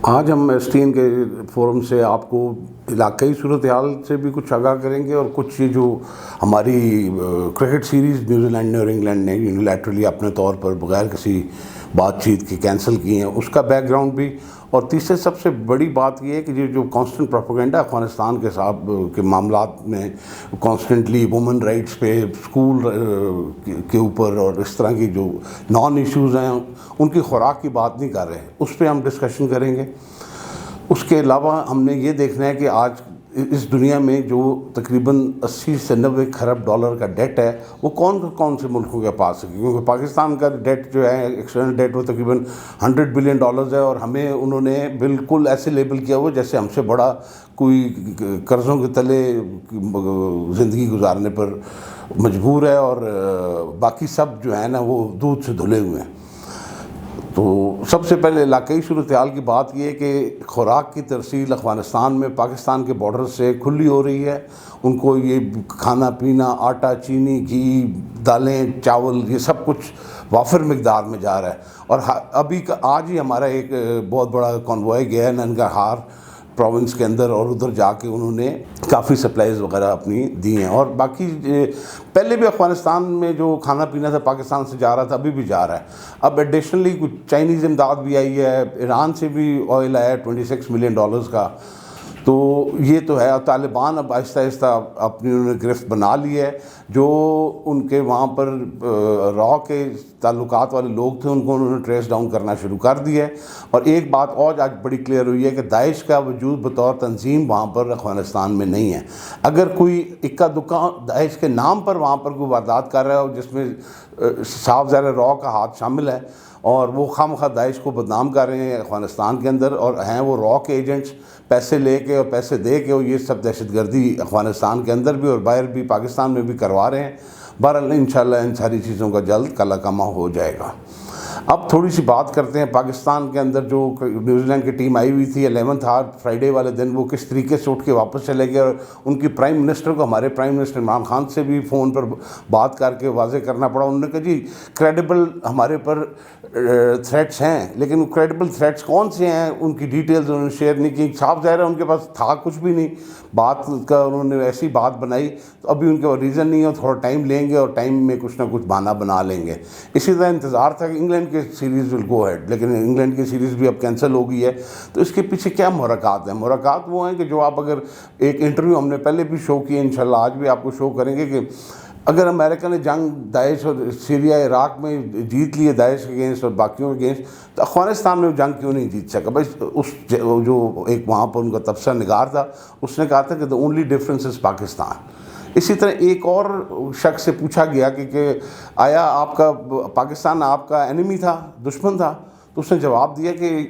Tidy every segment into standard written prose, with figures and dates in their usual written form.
آج ہم S T N کے فورم سے آپ کو علاقائی صورتحال سے بھی کچھ آگاہ کریں گے، اور کچھ یہ جو ہماری کرکٹ سیریز نیوزی لینڈ نے اور انگلینڈ نے یونیلیٹرلی اپنے طور پر بغیر کسی بات چیت کے کینسل کی ہیں، اس کا بیک گراؤنڈ بھی، اور تیسرے سب سے بڑی بات یہ ہے کہ یہ جو کانسٹنٹ پروپیگنڈا افغانستان کے ساتھ کے معاملات میں کانسٹنٹلی وومن رائٹس پہ، اسکول کے اوپر، اور اس طرح کی جو نان ایشوز ہیں ان کی خوراک کی بات نہیں کر رہے، اس پہ ہم ڈسکشن کریں گے۔ اس کے علاوہ ہم نے یہ دیکھنا ہے کہ آج اس دنیا میں جو تقریباً 80 سے 90 کھرب ڈالر کا ڈیٹ ہے، وہ کون سے ملکوں کے پاس ہے، کیونکہ پاکستان کا ڈیٹ جو ہے ایکسٹرنل ڈیٹ وہ تقریباً $100 بلین ہے، اور ہمیں انہوں نے بالکل ایسے لیبل کیا ہوا جیسے ہم سے بڑا کوئی قرضوں کے تلے زندگی گزارنے پر مجبور ہے، اور باقی سب جو ہے نا وہ دودھ سے دھلے ہوئے ہیں۔ تو سب سے پہلے علاقائی صورتحال کی بات یہ ہے کہ خوراک کی ترسیل افغانستان میں پاکستان کے بارڈر سے کھلی ہو رہی ہے، ان کو یہ کھانا پینا، آٹا، چینی، گھی، دالیں، چاول، یہ سب کچھ وافر مقدار میں جا رہا ہے، اور ابھی آج ہی ہمارا ایک بہت بڑا کنوائے گیا ہے ننگرہار پروونس کے اندر، اور ادھر جا کے انہوں نے کافی سپلائیز وغیرہ اپنی دی ہیں، اور باقی پہلے بھی افغانستان میں جو کھانا پینا تھا پاکستان سے جا رہا تھا، ابھی بھی جا رہا ہے۔ اب ایڈیشنلی کچھ چائنیز امداد بھی آئی ہے، ایران سے بھی آئل آیا ہے $26 ملین کا، تو یہ تو ہے۔ اور طالبان اب آہستہ آہستہ اپنی انہوں نے گرفت بنا لی ہے، جو ان کے وہاں پر را کے تعلقات والے لوگ تھے ان کو انہوں نے ٹریس ڈاؤن کرنا شروع کر دیا ہے۔ اور ایک بات اور آج بڑی کلیئر ہوئی ہے کہ داعش کا وجود بطور تنظیم وہاں پر افغانستان میں نہیں ہے۔ اگر کوئی اکا دکا داعش کے نام پر وہاں پر کوئی واردات کر رہا ہے، جس میں صاف ظاہر را کا ہاتھ شامل ہے، اور وہ خواہ داعش کو بدنام کر رہے ہیں افغانستان کے اندر، اور ہیں وہ را کے ایجنٹس، پیسے لے کے اور پیسے دے کے، اور یہ سب دہشت گردی افغانستان کے اندر بھی اور باہر بھی پاکستان میں بھی کروا رہے ہیں۔ بہرحال انشاءاللہ ان ساری چیزوں کا جلد کلا کما ہو جائے گا۔ اب تھوڑی سی بات کرتے ہیں پاکستان کے اندر جو نیوزی لینڈ کی ٹیم آئی ہوئی تھی 11th آور فرائیڈے والے دن، وہ کس طریقے سے اٹھ کے واپس چلے گئے، اور ان کی پرائم منسٹر کو ہمارے پرائم منسٹر عمران خان سے بھی فون پر بات کر کے واضح کرنا پڑا۔ انہوں نے کہا جی کریڈیبل ہمارے پر تھریٹس ہیں، لیکن وہ کریڈیبل تھریٹس کون سے ہیں ان کی ڈیٹیلز انہوں نے شیئر نہیں کی۔ صاف ظاہر ہے ان کے پاس تھا کچھ بھی نہیں، بات کا انہوں نے ایسی بات بنائی، تو ابھی ان کے پاس ریزن نہیں ہے، تھوڑا ٹائم لیں گے اور ٹائم میں کچھ نہ کچھ بہانہ بنا لیں گے۔ اسی طرح انتظار تھا کہ انگلینڈ کے سیریز ول گو ہیڈ، لیکن انگلینڈ کی سیریز بھی اب کینسل ہو گئی ہے۔ تو اس کے پیچھے کیا محرکات ہیں؟ محرکات وہ ہیں کہ جو آپ اگر ایک انٹرویو ہم نے پہلے بھی شو کیے، انشاءاللہ آج بھی آپ کو شو کریں گے، کہ اگر امریکہ نے جنگ داعش اور سیریا عراق میں جیت لی ہے داعش کے اگینسٹ اور باقیوں کے اگینسٹ، تو افغانستان میں وہ جنگ کیوں نہیں جیت سکا؟ بس اس جو ایک وہاں پر ان کا تبصرہ نگار تھا، اس نے کہا تھا کہ the only difference is Pakistan. اسی طرح ایک اور شخص سے پوچھا گیا کہ آیا آپ کا پاکستان آپ کا اینیمی تھا، دشمن تھا؟ تو اس نے جواب دیا کہ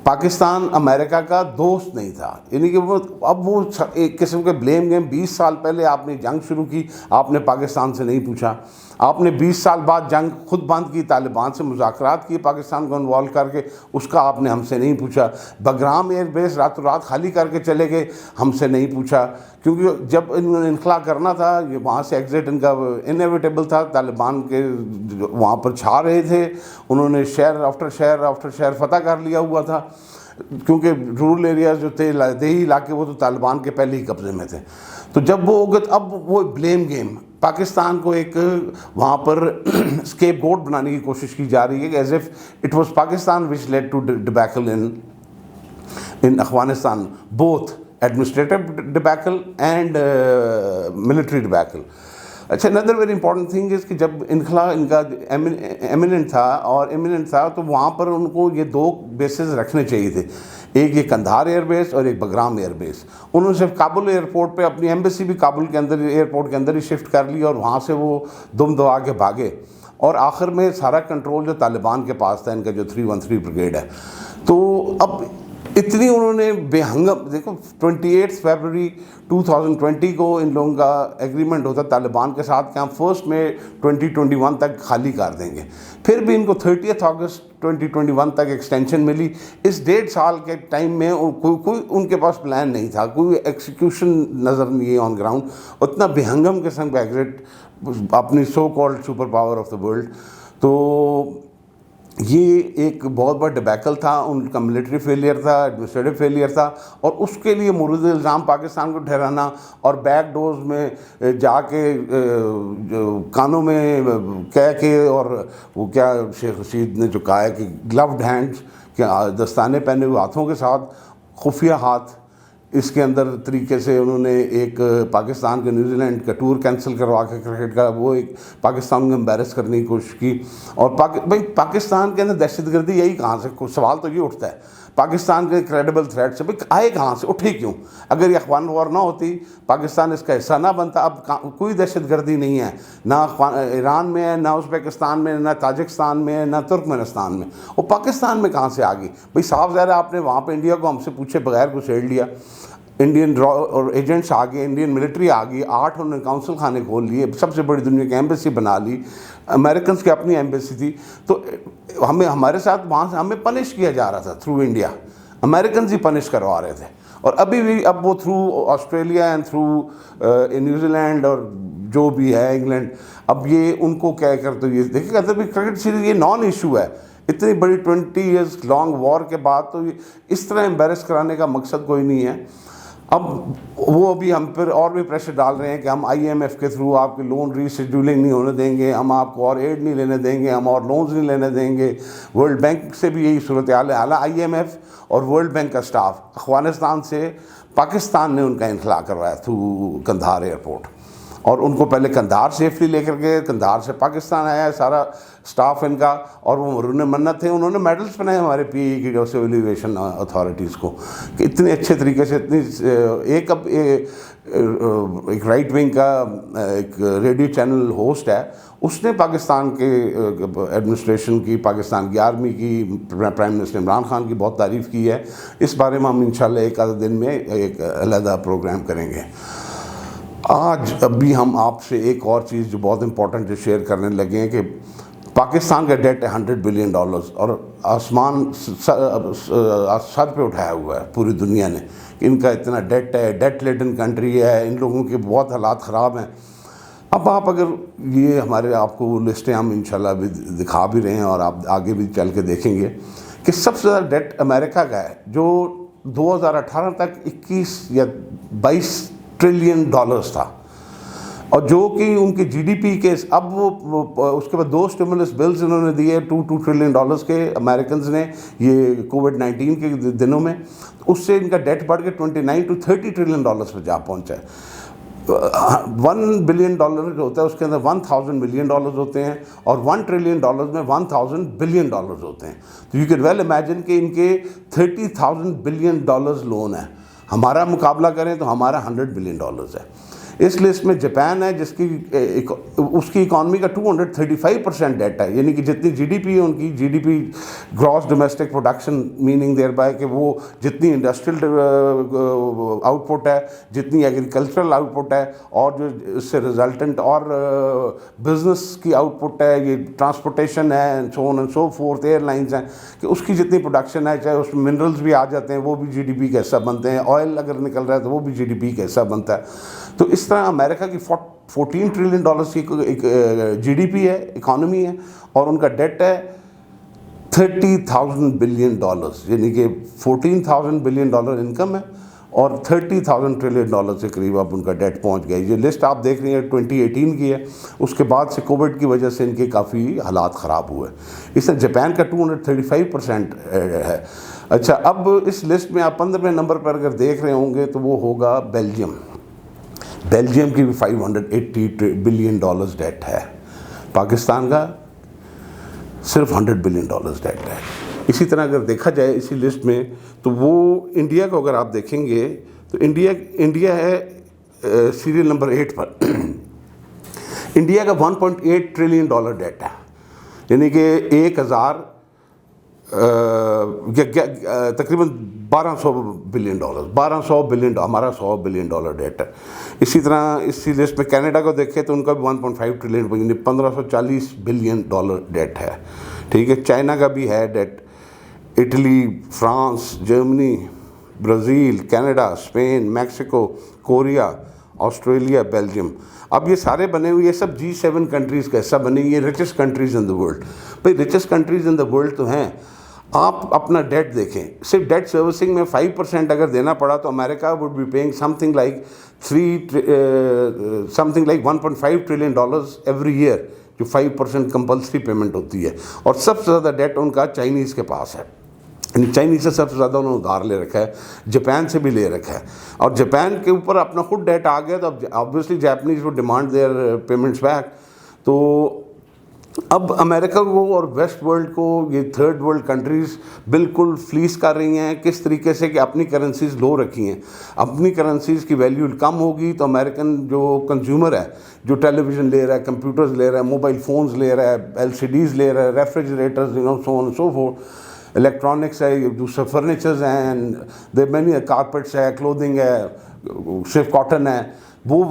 پاکستان امریکہ کا دوست نہیں تھا، یعنی کہ وہ اب وہ ایک قسم کے بلیم گیم۔ 20 سال پہلے آپ نے جنگ شروع کی، آپ نے پاکستان سے نہیں پوچھا، آپ نے 20 سال بعد جنگ خود بند کی، طالبان سے مذاکرات کیے پاکستان کو انوالو کر کے، اس کا آپ نے ہم سے نہیں پوچھا۔ بگرام ایئر بیس راتوں رات خالی کر کے چلے گئے، ہم سے نہیں پوچھا، کیونکہ جب انہوں نے انخلا کرنا تھا، وہاں سے ایگزٹ ان کا انیویٹیبل تھا، طالبان کے وہاں پر چھا رہے تھے، انہوں نے شہر آفٹر شہر فتح کر لیا ہوا تھا، کیونکہ رورل ایریاز جو تھے، دیہی علاقے، وہ تو طالبان کے پہلے ہی قبضے میں تھے۔ تو جب وہ ہو گئے، اب وہ بلیم گیم پاکستان کو ایک وہاں پر اسکیپ گوٹ بنانے کی کوشش کی جا رہی ہے، کہ as if it was Pakistan which lead to debacle in Afghanistan, both administrative debacle and military debacle. اچھا، another very important thing is کہ جب انخلا ان کا ایمیننٹ تھا تو وہاں پر ان کو یہ 2 بیسز رکھنے چاہیے تھے، ایک یہ قندھار ایئر بیس اور ایک بگرام ایئر بیس۔ انہوں نے صرف کابل ایئرپورٹ پہ اپنی ایمبیسی بھی کابل کے اندر ایئرپورٹ کے اندر ہی شفٹ کر لی، اور وہاں سے وہ دم دبا کے بھاگے، اور آخر میں سارا کنٹرول جو طالبان کے پاس تھا، ان کا جو 313 بریگیڈ ہے۔ تو اب اتنی انہوں نے بے ہنگم، دیکھو 28 فیبروری 2020 کو ان لوگوں کا ایگریمنٹ ہوتا طالبان کے ساتھ کہ ہم 1 مئی 2021 تک خالی کر دیں گے، پھر بھی ان کو 30 اگست 2021 تک ایکسٹینشن ملی۔ اس 1.5 سال کے ٹائم میں کوئی ان کے پاس پلان نہیں تھا، کوئی ایکسیکیوشن نظر نہیں ہے آن گراؤنڈ، اتنا بے ہنگم قسم کا ایگزٹ اپنی so called super power of the world. تو یہ ایک بہت بڑا ڈبیکل تھا، ان کا ملٹری فیلئر تھا، ایڈمنسٹریٹو فیلئر تھا، اور اس کے لیے مورد الزام پاکستان کو ٹھہرانا اور بیک ڈورز میں جا کے کانوں میں کہہ کے، اور وہ کیا شیخ رشید نے جو کہا ہے کہ گلوڈ ہینڈز، کہ دستانے پہنے ہوئے ہاتھوں کے ساتھ، خفیہ ہاتھ، اس کے اندر طریقے سے انہوں نے ایک پاکستان کے نیوزی لینڈ کا ٹور کینسل کروا کے کرکٹ کا، وہ ایک پاکستان کو امبیرس کرنے کی کوشش کی. اور بھائی پاکستان کے اندر دہشت گردی یہی کہاں سے؟ سوال تو یہ اٹھتا ہے پاکستان کے کریڈیبل تھریٹ سے، بھائی آئے کہاں سے، اٹھے کیوں؟ اگر یہ افغان وار نہ ہوتی، پاکستان اس کا حصہ نہ بنتا، اب کوئی دہشت گردی نہیں ہے، نہ ایران میں ہے، نہ ازبکستان میں، نہ تاجکستان میں، نہ ترکمنستان میں. وہ پاکستان میں کہاں سے آ گئی؟ بھائی صاف ظاہر ہے آپ نے وہاں پہ انڈیا کو ہم سے پوچھے بغیر گھسیڑ لیا، انڈین اور ایجنٹس آ گئے، انڈین ملٹری آ گئی، 8 انہوں نے کونسل خانے کھول لیے، سب سے بڑی دنیا کی ایمبیسی بنا لی، امریکنس کی اپنی ایمبیسی تھی. تو ہمارے ساتھ وہاں سے ہمیں پنش کیا جا رہا تھا تھرو انڈیا، امریکنز ہی پنش کروا رہے تھے. اور ابھی بھی اب وہ through Australia and through New Zealand اور جو بھی ہے انگلینڈ، اب یہ ان کو کہہ کر، تو یہ دیکھیں کہتے ہیں کرکٹ سیریز یہ نان ایشو ہے. اتنی بڑی 20 ایئرز لانگ وار کے بعد تو اس طرح امبیرس کرانے کا مقصد کوئی نہیں ہے. اب وہ ابھی ہم پھر اور بھی پریشر ڈال رہے ہیں کہ ہم IMF کے تھرو آپ کی لون ری شیڈولنگ نہیں ہونے دیں گے، ہم آپ کو اور ایڈ نہیں لینے دیں گے، ہم اور لونز نہیں لینے دیں گے. ورلڈ بینک سے بھی یہی صورتحال ہے. حالانکہ IMF اور ورلڈ بینک کا سٹاف افغانستان سے پاکستان نے ان کا انخلا کروایا تھرو قندھار ایئرپورٹ، اور ان کو پہلے قندھار سیفلی لے کر کے قندھار سے پاکستان آیا ہے سارا سٹاف ان کا. اور وہ مرہون منت تھے، انہوں نے میڈلز بنائے ہمارے PAE کی سول ایویشن اتھارٹیز کو، کہ اتنے اچھے طریقے سے اتنی ایک رائٹ ونگ کا ایک ریڈیو چینل ہوسٹ ہے، اس نے پاکستان کے ایڈمنسٹریشن کی، پاکستان کی آرمی کی، پرائم منسٹر عمران خان کی بہت تعریف کی ہے. اس بارے میں ہم انشاءاللہ ایک آدھے دن میں ایک علیحدہ پروگرام کریں گے. آج ابھی ہم آپ سے ایک اور چیز جو بہت امپورٹنٹ شیئر کرنے لگے ہیں کہ پاکستان کا ڈیٹ ہے $100 بلین، اور آسمان سر پہ اٹھایا ہوا ہے پوری دنیا نے کہ ان کا اتنا ڈیٹ ہے، ڈیٹ لیڈن کنٹری ہے، ان لوگوں کے بہت حالات خراب ہیں. اب آپ اگر یہ ہمارے آپ کو وہ لسٹیں ہم انشاءاللہ بھی دکھا بھی رہے ہیں اور آپ آگے بھی چل کے دیکھیں گے کہ سب سے زیادہ ڈیٹ امریکہ کا ہے، جو 2018 تک 21 یا 22 ٹریلین ڈالرز تھا، اور جو کہ ان کی GDP کے اب وہ اس کے بعد 2 اسٹیمولس بلز انہوں نے دیے $2 ٹریلین کے امریکنز نے یہ کووڈ-19 کے دنوں میں. اس سے ان کا ڈیٹ بڑھ کے $29 to $30 ٹریلین پہ جا پہنچا ہے. $1 بلین جو ہوتا ہے اس کے اندر 1000 ملین ڈالرز ہوتے ہیں، اور $1 ٹریلین میں 1000 بلین ڈالرز ہوتے ہیں. تو یو کین ویل امیجن کہ ان کے 30,000 بلین ڈالرز لون ہے. ہمارا مقابلہ کریں تو ہمارا $100 بلین ہے. اس لسٹ میں جاپان ہے جس کی اس کی اکانومی کا 235% ڈیٹ ہے، یعنی کہ جتنی GDP ہے ان کی GDP gross domestic production, meaning there by کہ وہ جتنی انڈسٹریل آؤٹ پٹ ہے، جتنی ایگریکلچرل آؤٹ پٹ ہے، اور جو اس سے ریزلٹنٹ اور بزنس کی آؤٹ پٹ ہے، یہ ٹرانسپورٹیشن ہے، so on and so forth, airlines ہیں، کہ اس کی جتنی پروڈکشن ہے، چاہے اس میں منرلز بھی آ جاتے ہیں وہ بھی GDP کا حصہ بنتے ہیں، آئل اگر نکل رہا ہے تو وہ بھی GDP کا حصہ بنتا ہے. تو اس طرح امریکہ کی $14 ٹریلین کی ایک GDP ہے، اکانومی ہے، اور ان کا ڈیٹ ہے $30,000 بلین، یعنی کہ $14,000 بلین انکم ہے، اور $30,000 ٹریلین کے قریب اب ان کا ڈیٹ پہنچ گیا. یہ لسٹ آپ دیکھ رہی ہیں 2018 کی ہے، اس کے بعد سے کووڈ کی وجہ سے ان کے کافی حالات خراب ہوئے. اس طرح جاپان کا 235% ہے. اچھا، اب اس لسٹ میں آپ 15ویں نمبر پر اگر دیکھ رہے ہوں گے تو وہ ہوگا بیلجیم. بیلجیم کی بھی $580 بلین ڈیٹ ہے. پاکستان کا صرف $100 بلین ڈیٹ ہے. اسی طرح اگر دیکھا جائے اسی لسٹ میں تو وہ انڈیا کو اگر آپ دیکھیں گے تو انڈیا ہے سیریل نمبر 8 پر. انڈیا کا $1.8 ٹریلین ڈیٹ ہے، یعنی کہ 1000 تقریباً $1200 بلین، ہمارا $100 بلین ڈیٹ ہے. اسی طرح اسی لسٹ میں کینیڈا کو دیکھیں تو ان کا بھی 1.5 ٹریلین یعنی $1540 بلین ڈیٹ ہے. ٹھیک ہے، چائنا کا بھی ہے ڈیٹ، Italy, France, Germany, Brazil, Canada, Spain, Mexico, Korea Australia, Belgium, اب یہ سارے بنے ہوئے, یہ سب G7 کنٹریز کا حصہ بنے, یہ richest countries in the world. بھائی richest countries in the world تو ہیں. آپ اپنا ڈیٹ دیکھیں, صرف ڈیٹ سروسنگ میں 5% اگر دینا پڑا تو America would be paying something like $1.5 trillion every year, جو 5% کمپلسری پیمنٹ ہوتی ہے. اور سب سے زیادہ ڈیٹ ان کا چائنیز کے پاس ہے, یعنی چائنیز سے سب سے زیادہ انہوں نے ادھار لے رکھا ہے, جاپان سے بھی لے رکھا ہے. اور جاپان کے اوپر اپنا خود ڈیٹ آ گیا تو اب آبویسلی جاپنیز وہ ڈیمانڈ دیئر پیمنٹس بیک. تو اب امریکہ کو اور ویسٹ ورلڈ کو یہ تھرڈ ورلڈ کنٹریز بالکل فلیس کر رہی ہیں. کس طریقے سے کہ اپنی کرنسیز لو رکھی ہیں, اپنی کرنسیز کی ویلیو کم ہوگی تو امریکن جو کنزیومر ہے, جو ٹیلی ویژن لے رہا ہے, کمپیوٹرز لے رہا ہے, موبائل فونز لے رہا ہے, LCDs لے رہا ہے, ریفریجریٹرز, سو آن سو فورتھ, الیکٹرانکس ہے, دوسرے فرنیچرز ہیں, دیر مینی, کارپیٹس ہے, کلودنگ ہے, صرف کاٹن ہے, وہ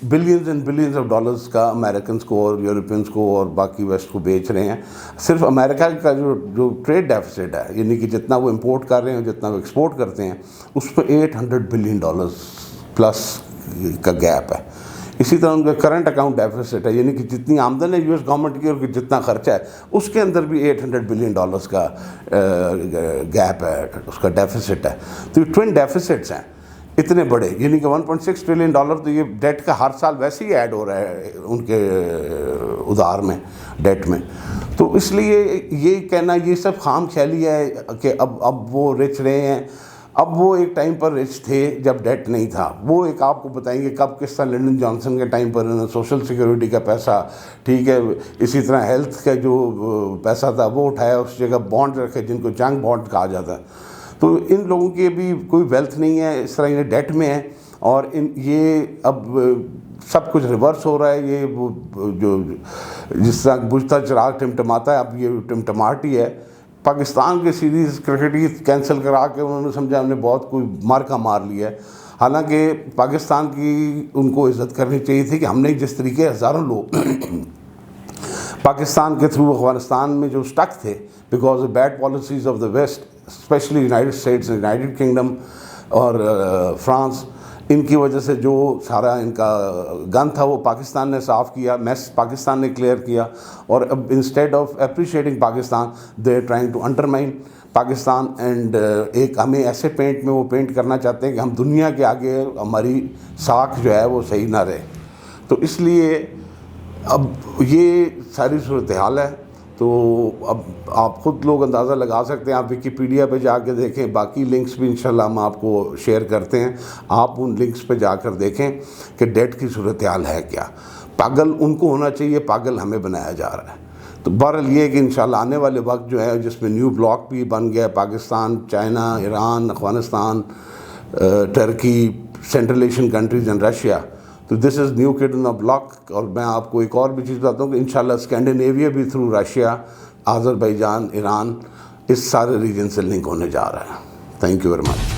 billions and billions of dollars کا امریکنز کو اور یورپینس کو اور باقی ویسٹ کو بیچ رہے ہیں. صرف امریکہ کا جو ٹریڈ ڈیفیسٹ ہے, یعنی کہ جتنا وہ امپورٹ کر رہے ہیں, جتنا وہ ایکسپورٹ کرتے ہیں, اس پہ $800 بلین پلس کا گیپ ہے. اسی طرح ان کا کرنٹ اکاؤنٹ ڈیفیسٹ ہے, یعنی کہ جتنی آمدن ہے US گورنمنٹ کی اور جتنا خرچہ ہے اس کے اندر بھی $800 بلین کا گیپ ہے, اس کا ڈیفیسٹ ہے. تو یہ ٹوئن ڈیفیسٹس ہیں اتنے بڑے, یعنی کہ $1.6 ٹریلین تو یہ ڈیٹ کا ہر سال ویسے ہی ایڈ ہو رہا ہے ان کے ادھار میں, ڈیٹ میں. تو اس لیے یہ کہنا یہ سب خام خیالی ہے کہ اب وہ رچ رہے ہیں. اب وہ ایک ٹائم پر رچ تھے جب ڈیٹ نہیں تھا. وہ ایک آپ کو بتائیں گے کب کس طرح لنڈن جانسن کے ٹائم پر انہوں نے سوشل سیکورٹی کا پیسہ, ٹھیک ہے, اسی طرح ہیلتھ کا جو پیسہ تھا وہ اٹھایا, اس جگہ بانڈ رکھے جن کو جنگ بانڈ کہا جاتا ہے. تو ان لوگوں کی ابھی کوئی ویلتھ نہیں ہے, اس طرح یہ ڈیٹ میں ہے. اور یہ اب سب کچھ ریورس ہو رہا ہے. یہ جو جس طرح بجھتا چراغ ٹمٹماتا ہے, اب یہ ٹمٹماہٹ ہی ہے. پاکستان کے سیریز کرکٹ کی کینسل کرا کے انہوں نے سمجھا ہم نے بہت کوئی مارکا مار لیا ہے. حالانکہ پاکستان کی ان کو عزت کرنی چاہیے تھی کہ ہم نے جس طریقے ہزاروں لوگ پاکستان کے تھرو افغانستان میں جو سٹک تھے because of bad policies of the West, especially United States, United Kingdom اور فرانس, ان کی وجہ سے جو سارا ان کا گن تھا وہ پاکستان نے صاف کیا, میس پاکستان نے کلیئر کیا. اور اب instead of appreciating Pakistan they are trying to undermine Pakistan. And ایک ہمیں ایسے پینٹ میں وہ پینٹ کرنا چاہتے ہیں کہ ہم دنیا کے آگے ہماری ساکھ جو ہے وہ صحیح نہ رہے. تو اس لیے اب یہ ساری صورتحال ہے. تو اب آپ خود لوگ اندازہ لگا سکتے ہیں, آپ ویکیپیڈیا پہ جا کے دیکھیں, باقی لنکس بھی انشاءاللہ ہم آپ کو شیئر کرتے ہیں, آپ ان لنکس پہ جا کر دیکھیں کہ ڈیٹ کی صورتحال ہے کیا. پاگل ان کو ہونا چاہیے, پاگل ہمیں بنایا جا رہا ہے. تو بہرحال یہ ہے کہ انشاءاللہ آنے والے وقت جو ہے جس میں نیو بلاک بھی بن گیا ہے, Pakistan, China, Iran, Afghanistan, Turkey, central Asian countries and Russia. تو this is new could in a block. اور میں آپ کو ایک اور بھی چیز بتاتا ہوں کہ انشاءاللہ اسکینڈینیویا بھی تھرو رشیا, آذربائیجان, ایران, اس سارے ریجن سے لنک ہونے جا رہا ہے. Thank you very much.